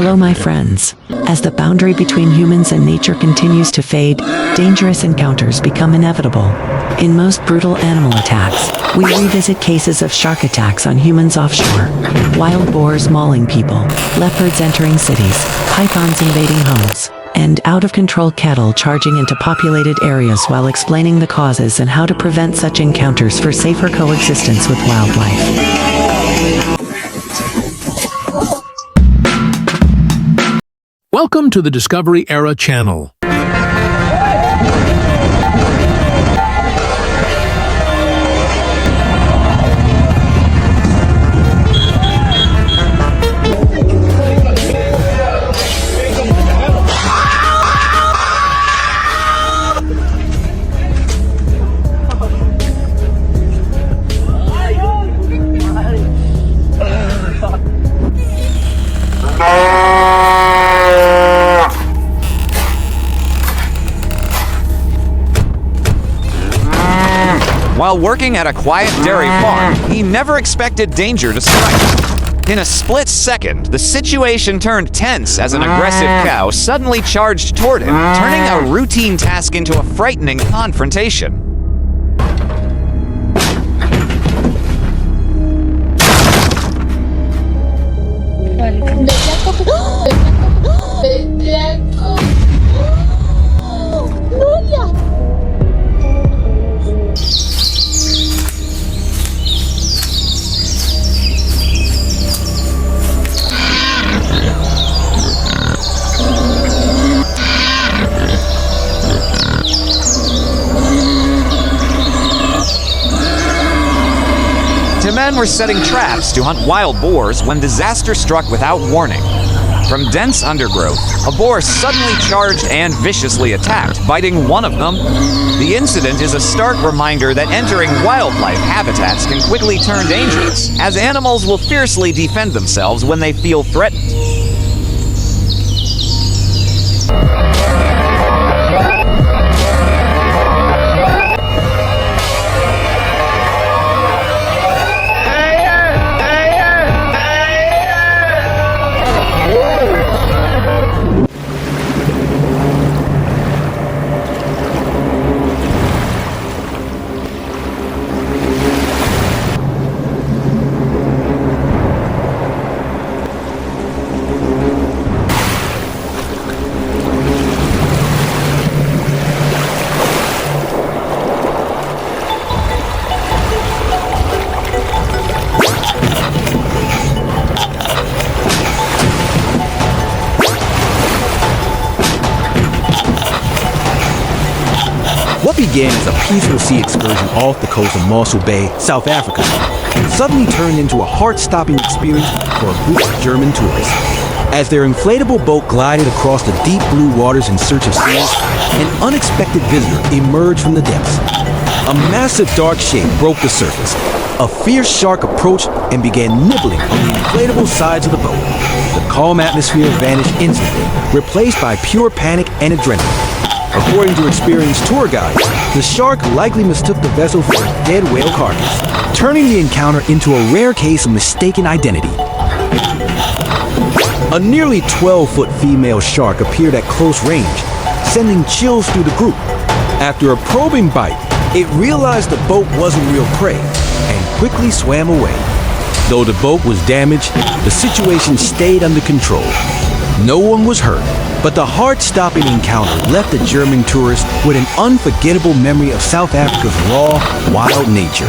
Hello, my friends. As the boundary between humans and nature continues to fade, dangerous encounters become inevitable. In most brutal animal attacks, we revisit cases of shark attacks on humans offshore, wild boars mauling people, leopards entering cities, pythons invading homes, and out-of-control cattle charging into populated areas while explaining the causes and how to prevent such encounters for safer coexistence with wildlife. Welcome to the Discovery Era channel. While working at a quiet dairy farm, he never expected danger to strike. In a split second, the situation turned tense as an aggressive cow suddenly charged toward him, turning a routine task into a frightening confrontation. The men were setting traps to hunt wild boars when disaster struck without warning. From dense undergrowth, a boar suddenly charged and viciously attacked, biting one of them. The incident is a stark reminder that entering wildlife habitats can quickly turn dangerous, as animals will fiercely defend themselves when they feel threatened. What began as a peaceful sea excursion off the coast of Mossel Bay, South Africa, suddenly turned into a heart-stopping experience for a group of German tourists. As their inflatable boat glided across the deep blue waters in search of seals, an unexpected visitor emerged from the depths. A massive dark shape broke the surface. A fierce shark approached and began nibbling on the inflatable sides of the boat. The calm atmosphere vanished instantly, replaced by pure panic and adrenaline. According to experienced tour guides, the shark likely mistook the vessel for a dead whale carcass, turning the encounter into a rare case of mistaken identity. A nearly 12-foot female shark appeared at close range, sending chills through the group. After a probing bite, it realized the boat wasn't real prey and quickly swam away. Though the boat was damaged, the situation stayed under control. No one was hurt, but the heart-stopping encounter left the German tourists with an unforgettable memory of South Africa's raw, wild nature.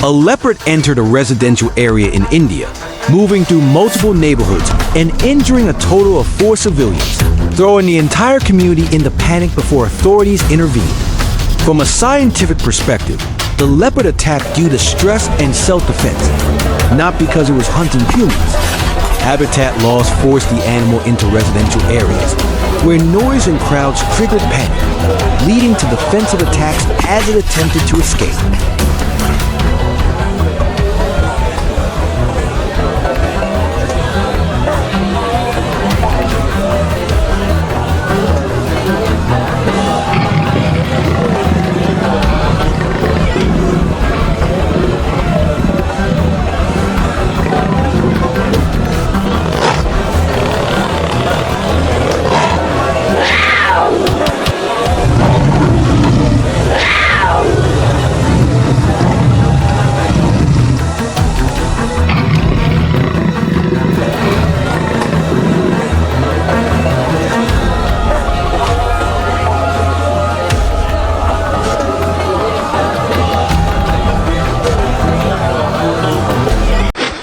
A leopard entered a residential area in India, moving through multiple neighborhoods and injuring a total of 4 civilians, throwing the entire community into panic before authorities intervened. From a scientific perspective, the leopard attacked due to stress and self-defense, not because it was hunting humans. Habitat loss forced the animal into residential areas, where noise and crowds triggered panic, leading to defensive attacks as it attempted to escape.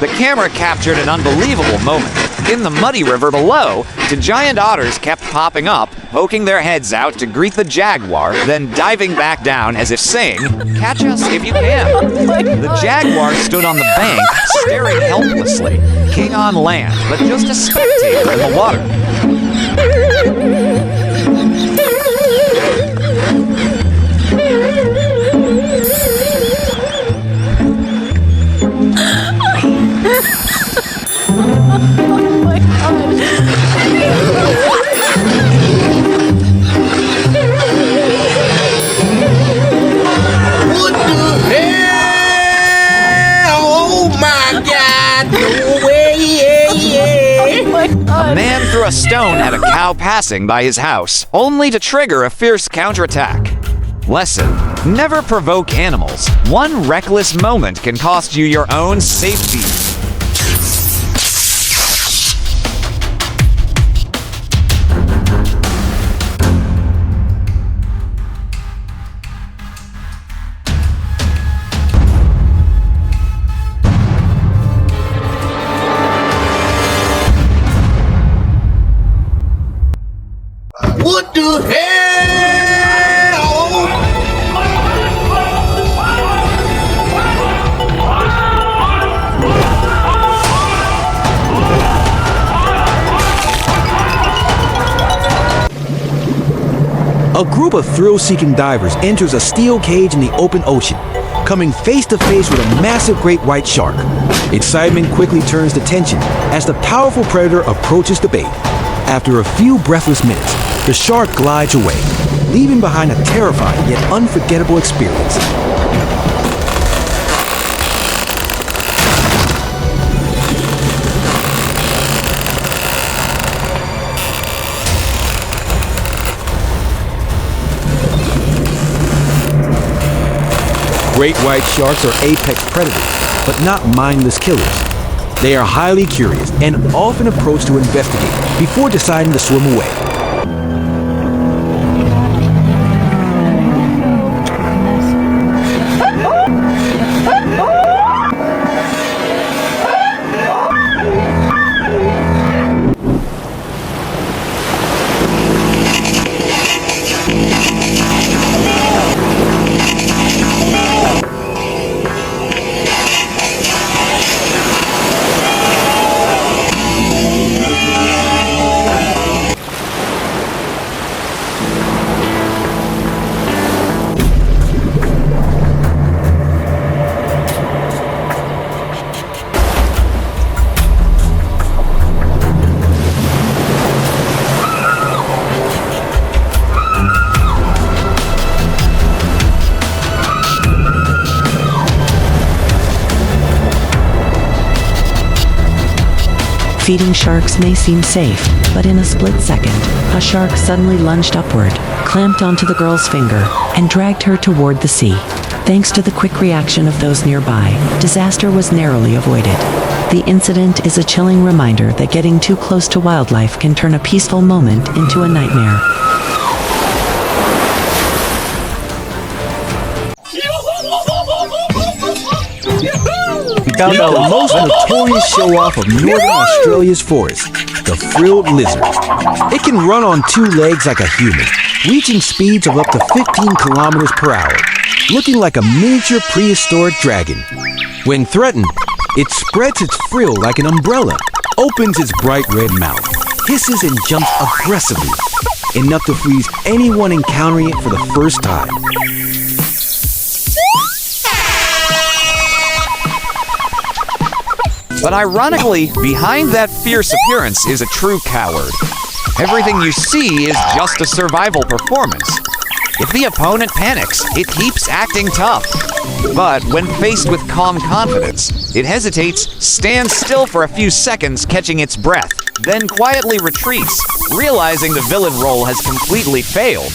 The camera captured an unbelievable moment. In the muddy river below, two giant otters kept popping up, poking their heads out to greet the Jaguar, then diving back down as if saying, "Catch us if you can." The Jaguar stood on the bank, staring helplessly, king on land, but just a spectator in the water. A man threw a stone at a cow passing by his house, only to trigger a fierce counterattack. Lesson: never provoke animals. One reckless moment can cost you your own safety. What the hell? A group of thrill-seeking divers enters a steel cage in the open ocean, coming face to face with a massive great white shark. Excitement quickly turns to tension as the powerful predator approaches the bait. After a few breathless minutes, the shark glides away, leaving behind a terrifying yet unforgettable experience. Great white sharks are apex predators, but not mindless killers. They are highly curious and often approach to investigate before deciding to swim away. Feeding sharks may seem safe, but in a split second, a shark suddenly lunged upward, clamped onto the girl's finger, and dragged her toward the sea. Thanks to the quick reaction of those nearby, disaster was narrowly avoided. The incident is a chilling reminder that getting too close to wildlife can turn a peaceful moment into a nightmare. Meet the most notorious show-off of northern Australia's forests, the frilled lizard. It can run on two legs like a human, reaching speeds of up to 15 kilometers per hour, looking like a miniature prehistoric dragon. When threatened, it spreads its frill like an umbrella, opens its bright red mouth, hisses and jumps aggressively, enough to freeze anyone encountering it for the first time. But ironically, behind that fierce appearance is a true coward. Everything you see is just a survival performance. If the opponent panics, it keeps acting tough. But when faced with calm confidence, it hesitates, stands still for a few seconds, catching its breath, then quietly retreats, realizing the villain role has completely failed.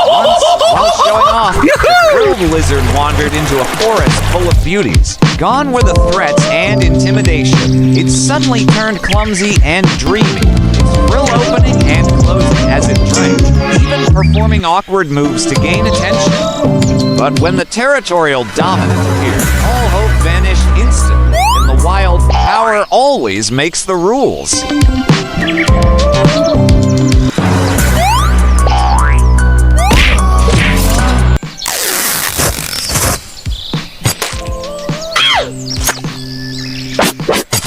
Once, while showing off, the frilled lizard wandered into a forest full of beauties. Gone were the threats and intimidation. It suddenly turned clumsy and dreamy, its frill opening and closing as it drank, even performing awkward moves to gain attention. But when the territorial dominant appeared, all hope vanished instantly. In the wild, power always makes the rules.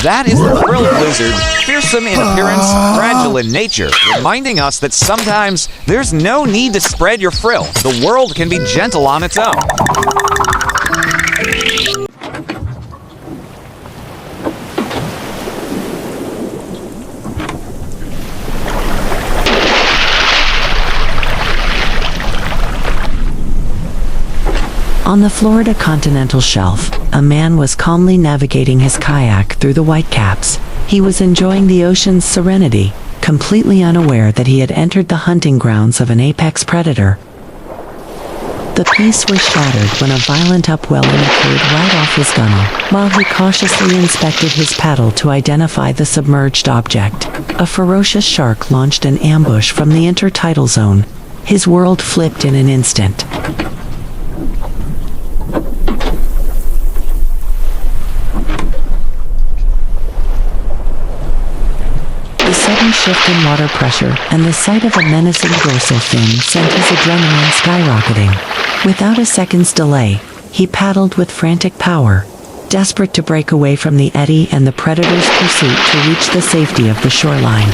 That is the frilled lizard, fearsome in appearance, fragile in nature, reminding us that sometimes there's no need to spread your frill. The world can be gentle on its own. On the Florida continental shelf, a man was calmly navigating his kayak through the whitecaps. He was enjoying the ocean's serenity, completely unaware that he had entered the hunting grounds of an apex predator. The peace was shattered when a violent upwelling occurred right off his gunnel, while he cautiously inspected his paddle to identify the submerged object. A ferocious shark launched an ambush from the intertidal zone. His world flipped in an instant. The sudden shift in water pressure and the sight of a menacing dorsal fin sent his adrenaline skyrocketing. Without a second's delay, he paddled with frantic power, desperate to break away from the eddy and the predator's pursuit to reach the safety of the shoreline.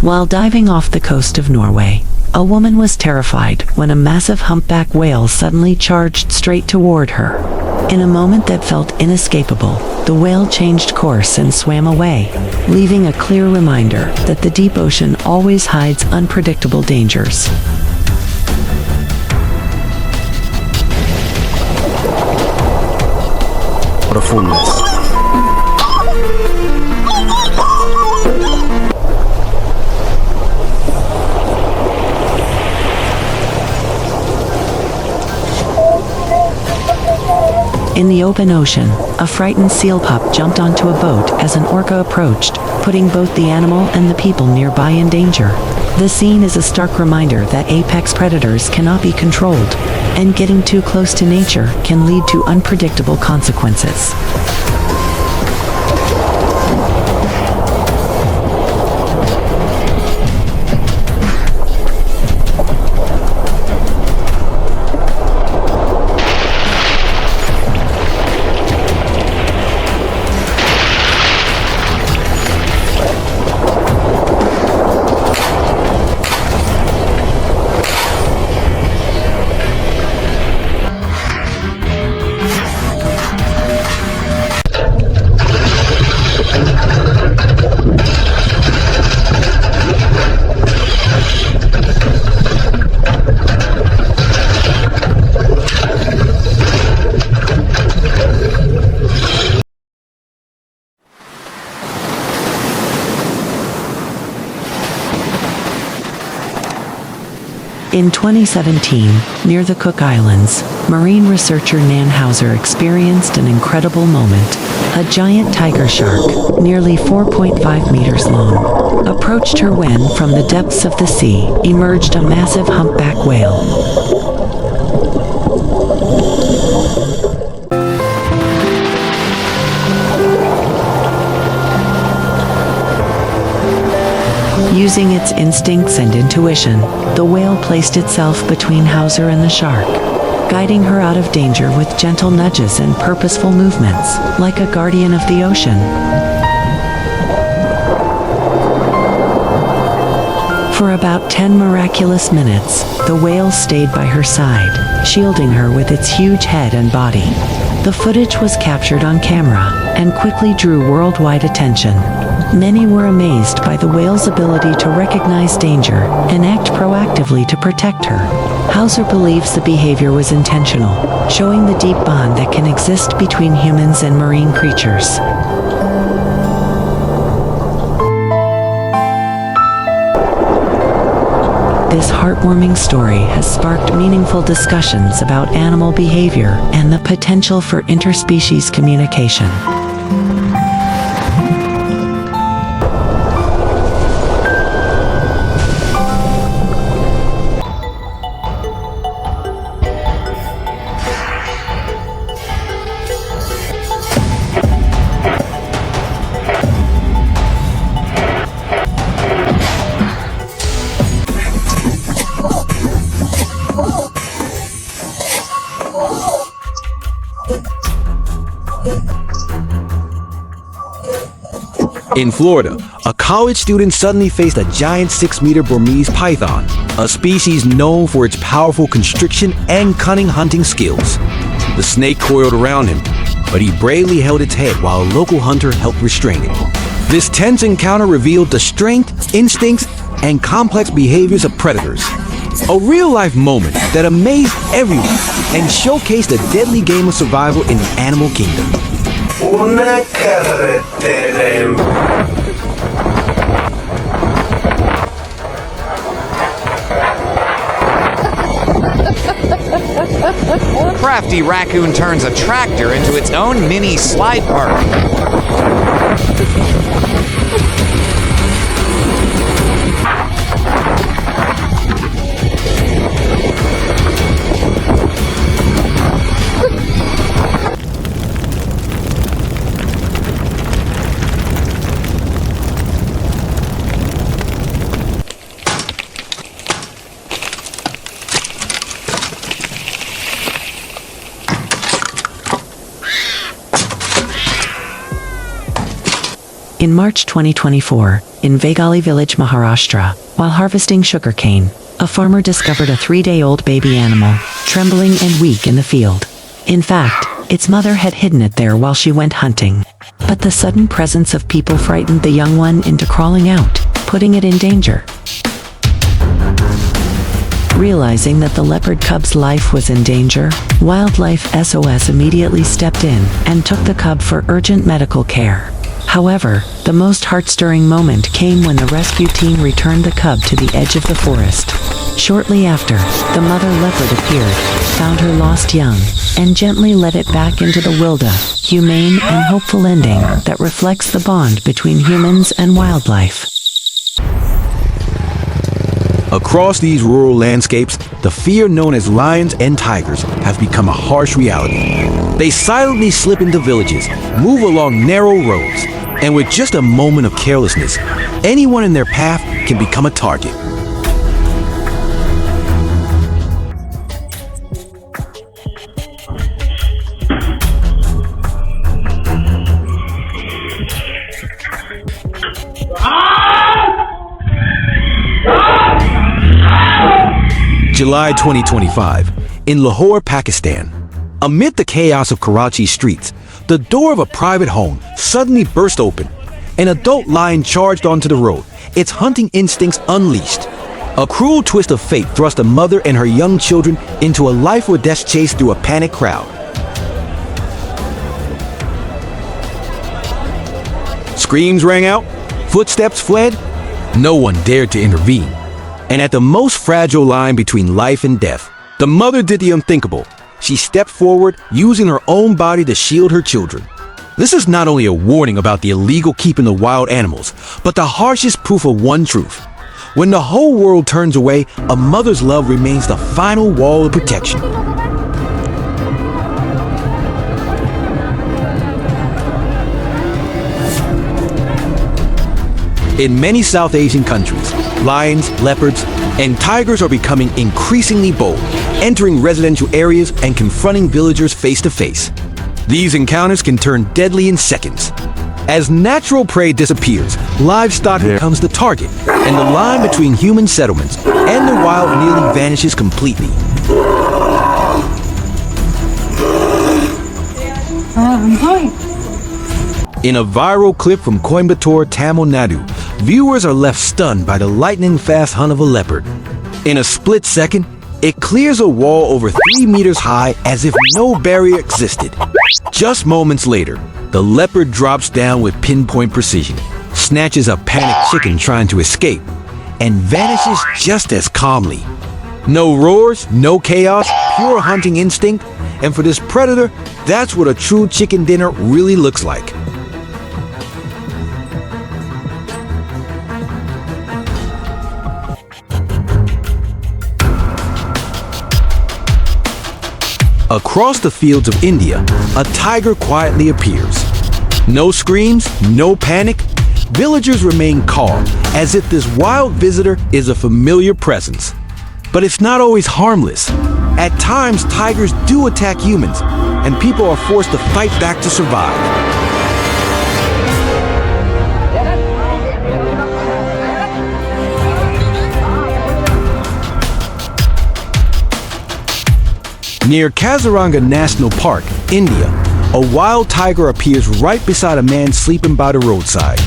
While diving off the coast of Norway, a woman was terrified when a massive humpback whale suddenly charged straight toward her. In a moment that felt inescapable, the whale changed course and swam away, leaving a clear reminder that the deep ocean always hides unpredictable dangers. What a fool mess. In the open ocean, a frightened seal pup jumped onto a boat as an orca approached, putting both the animal and the people nearby in danger. The scene is a stark reminder that apex predators cannot be controlled, and getting too close to nature can lead to unpredictable consequences. In 2017, near the Cook Islands, marine researcher Nan Hauser experienced an incredible moment. A giant tiger shark, nearly 4.5 meters long, approached her when, from the depths of the sea, emerged a massive humpback whale. Using its instincts and intuition, the whale placed itself between Hauser and the shark, guiding her out of danger with gentle nudges and purposeful movements, like a guardian of the ocean. For about 10 miraculous minutes, the whale stayed by her side, shielding her with its huge head and body. The footage was captured on camera and quickly drew worldwide attention. Many were amazed by the whale's ability to recognize danger and act proactively to protect her. Hauser believes the behavior was intentional, showing the deep bond that can exist between humans and marine creatures. This heartwarming story has sparked meaningful discussions about animal behavior and the potential for interspecies communication. In Florida, a college student suddenly faced a giant 6-meter Burmese python, a species known for its powerful constriction and cunning hunting skills. The snake coiled around him, but he bravely held its head while a local hunter helped restrain it. This tense encounter revealed the strength, instincts, and complex behaviors of predators. A real-life moment that amazed everyone and showcased the deadly game of survival in the animal kingdom. Una carretera. Crafty Raccoon turns a tractor into its own mini slide park. In March 2024, in Vegali village, Maharashtra, while harvesting sugarcane, a farmer discovered a 3-day-old baby animal, trembling and weak in the field. In fact, its mother had hidden it there while she went hunting. But the sudden presence of people frightened the young one into crawling out, putting it in danger. Realizing that the leopard cub's life was in danger, Wildlife SOS immediately stepped in and took the cub for urgent medical care. However, the most heart-stirring moment came when the rescue team returned the cub to the edge of the forest. Shortly after, the mother leopard appeared, found her lost young, and gently led it back into the wild, humane and hopeful ending that reflects the bond between humans and wildlife. Across these rural landscapes, the fear known as lions and tigers has become a harsh reality. They silently slip into villages, move along narrow roads, and with just a moment of carelessness, anyone in their path can become a target. July 2025, in Lahore, Pakistan. Amid the chaos of Karachi's streets, the door of a private home suddenly burst open. An adult lion charged onto the road, its hunting instincts unleashed. A cruel twist of fate thrust a mother and her young children into a life-or-death chase through a panicked crowd. Screams rang out, footsteps fled. No one dared to intervene. And at the most fragile line between life and death, the mother did the unthinkable. She stepped forward, using her own body to shield her children. This is not only a warning about the illegal keeping of wild animals, but the harshest proof of one truth. When the whole world turns away, a mother's love remains the final wall of protection. In many South Asian countries, lions, leopards, and tigers are becoming increasingly bold, entering residential areas and confronting villagers face to face. These encounters can turn deadly in seconds. As natural prey disappears, livestock becomes the target, and the line between human settlements and the wild nearly vanishes completely. In a viral clip from Coimbatore, Tamil Nadu, viewers are left stunned by the lightning-fast hunt of a leopard. In a split second, it clears a wall over 3 meters high as if no barrier existed. Just moments later, the leopard drops down with pinpoint precision, snatches a panicked chicken trying to escape, and vanishes just as calmly. No roars, no chaos, pure hunting instinct, and for this predator, that's what a true chicken dinner really looks like. Across the fields of India, a tiger quietly appears. No screams, no panic. Villagers remain calm, as if this wild visitor is a familiar presence. But it's not always harmless. At times, tigers do attack humans, and people are forced to fight back to survive. Near Kaziranga National Park, India, a wild tiger appears right beside a man sleeping by the roadside.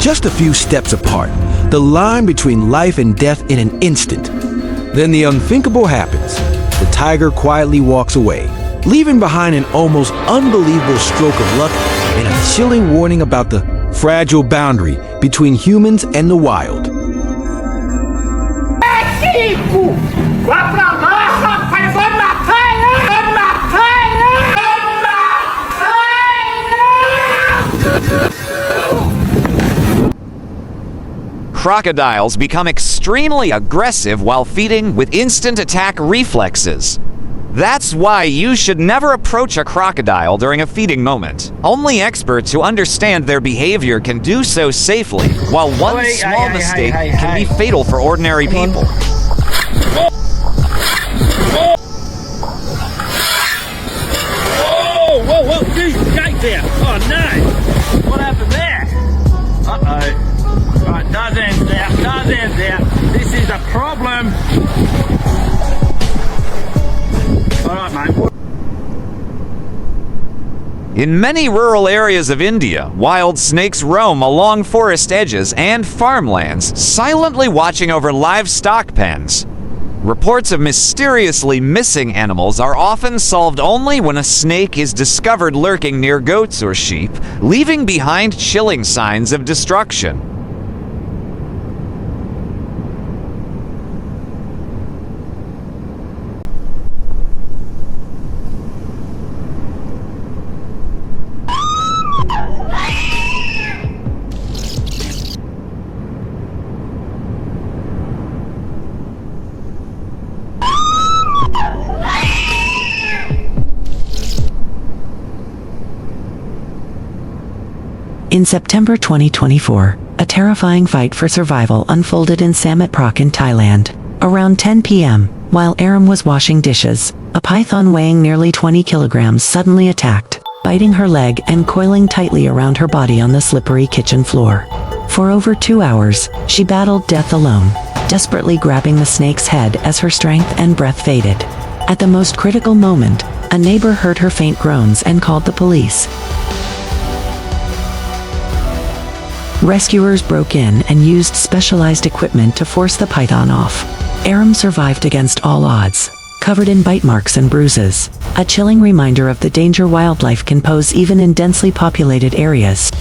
Just a few steps apart, the line between life and death in an instant. Then the unthinkable happens. The tiger quietly walks away, leaving behind an almost unbelievable stroke of luck and a chilling warning about the fragile boundary between humans and the wild. Crocodiles become extremely aggressive while feeding with instant attack reflexes. That's why you should never approach a crocodile during a feeding moment. Only experts who understand their behavior can do so safely, while one small mistake can be fatal for ordinary people. Whoa, dude, right there. Oh no. What happened there? Uh-oh. Right, does end there. This is a problem. Alright, mate. In many rural areas of India, wild snakes roam along forest edges and farmlands, silently watching over livestock pens. Reports of mysteriously missing animals are often solved only when a snake is discovered lurking near goats or sheep, leaving behind chilling signs of destruction. In September 2024, a terrifying fight for survival unfolded in Samet Prak in Thailand. Around 10 p.m., while Aram was washing dishes, a python weighing nearly 20 kilograms suddenly attacked, biting her leg and coiling tightly around her body on the slippery kitchen floor. For over 2 hours, she battled death alone, desperately grabbing the snake's head as her strength and breath faded. At the most critical moment, a neighbor heard her faint groans and called the police. Rescuers broke in and used specialized equipment to force the python off. Aram survived against all odds, covered in bite marks and bruises, a chilling reminder of the danger wildlife can pose even in densely populated areas.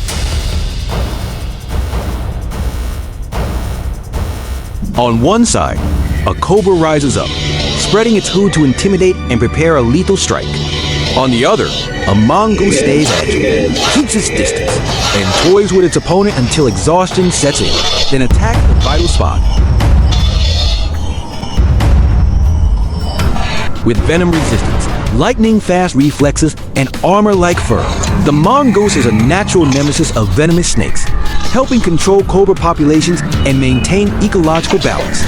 On one side, a cobra rises up, spreading its hood to intimidate and prepare a lethal strike. On the other, a mongoose stays agile, keeps its distance, and toys with its opponent until exhaustion sets in, then attacks the vital spot. With venom resistance, lightning-fast reflexes, and armor-like fur, the mongoose is a natural nemesis of venomous snakes, helping control cobra populations and maintain ecological balance.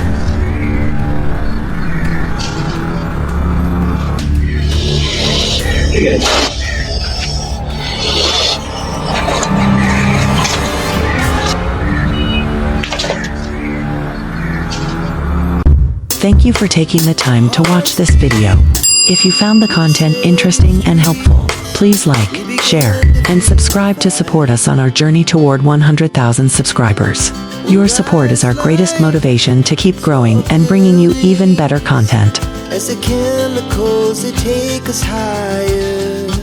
Thank you for taking the time to watch this video. If you found the content interesting and helpful, please like, share, and subscribe to support us on our journey toward 100,000 subscribers. Your support is our greatest motivation to keep growing and bringing you even better content. As the chemicals, they take us higher.